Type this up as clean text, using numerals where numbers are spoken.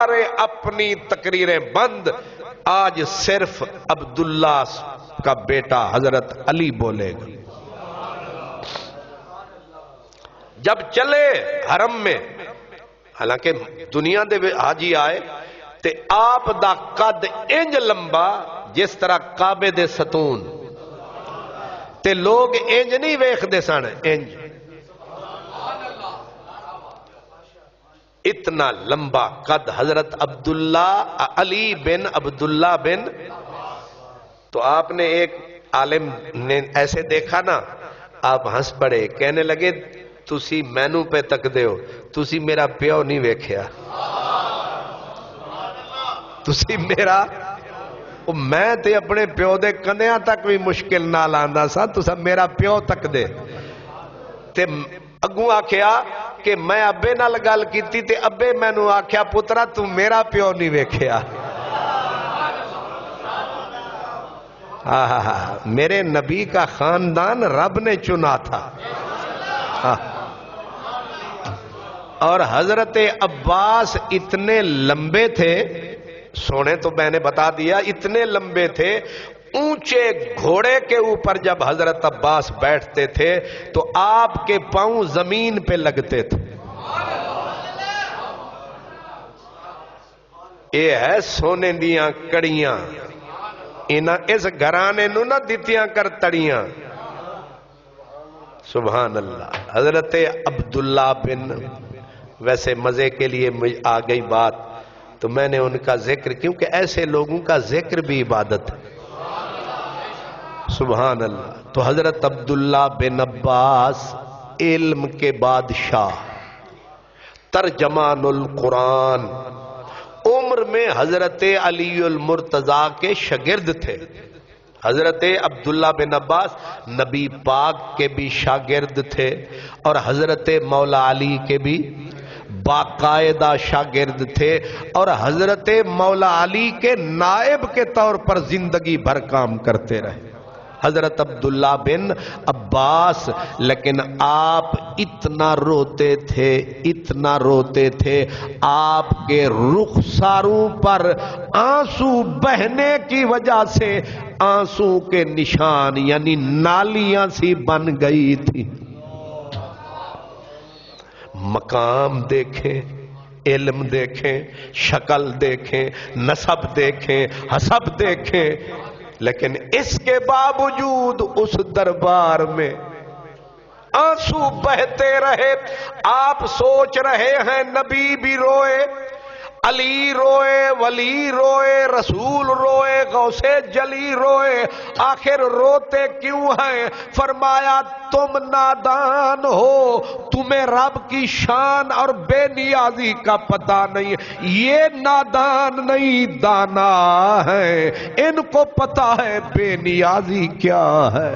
سارے اپنی تقریریں بند، آج صرف عبداللہ کا بیٹا حضرت علی بولے گا۔ جب چلے حرم میں، حالانکہ دنیا دے حاجی آئے تے آپ دا قد انج لمبا جس طرح کعبے دے ستون، تے لوگ انج نہیں ویکھ دے سن، انج اتنا لمبا قد حضرت عبداللہ علی بن عبداللہ بن۔ تو آپ نے ایک عالم نے ایسے دیکھا نا، آپ ہنس پڑے، کہنے لگے تسی مینوں پہ تک دے ہو، تسی میرا پیو نہیں ویکھیا، تسی میرا، میں تے اپنے پیو دے کنیاں تک بھی مشکل نہ لاندا سا، تسا میرا پیو تک دے۔ تے اگوں آکھیا کہ میں ابے نال گل کیتی تے ابے مینوں آکھیا پترا تو میرا پیو نہیں ویکھیا۔ میرے نبی کا خاندان رب نے چنا تھا۔ اور حضرت عباس اتنے لمبے تھے، سونے تو میں نے بتا دیا، اتنے لمبے تھے، اونچے گھوڑے کے اوپر جب حضرت عباس بیٹھتے تھے تو آپ کے پاؤں زمین پہ لگتے تھے۔ یہ ہے سونے دیاں کڑیاں، اس گھرانے نو نہ دیتیاں کر تڑیاں۔ سبحان اللہ۔ حضرت عبداللہ بن، ویسے مزے کے لیے آ گئی بات تو میں نے ان کا ذکر، کیونکہ ایسے لوگوں کا ذکر بھی عبادت ہے۔ سبحان اللہ۔ تو حضرت عبداللہ بن عباس علم کے بادشاہ، ترجمان القرآن، عمر میں حضرت علی المرتضیٰ کے شاگرد تھے۔ حضرت عبداللہ بن عباس نبی پاک کے بھی شاگرد تھے اور حضرت مولا علی کے بھی باقاعدہ شاگرد تھے، اور حضرت مولا علی کے نائب کے طور پر زندگی بھر کام کرتے رہے حضرت عبداللہ بن عباس۔ لیکن آپ اتنا روتے تھے، اتنا روتے تھے، آپ کے رخساروں پر آنسو بہنے کی وجہ سے آنسو کے نشان یعنی نالیاں سی بن گئی تھی۔ مقام دیکھیں، علم دیکھیں، شکل دیکھیں، نسب دیکھیں، حسب دیکھیں، لیکن اس کے باوجود اس دربار میں آنسو بہتے رہے۔ آپ سوچ رہے ہیں نبی بھی روئے، علی روئے، ولی روئے، رسول روئے، غوث جلی روئے، آخر روتے کیوں ہیں؟ فرمایا تم نادان ہو، تمہیں رب کی شان اور بے نیازی کا پتہ نہیں۔ یہ نادان نہیں، دانا ہے، ان کو پتہ ہے بے نیازی کیا ہے۔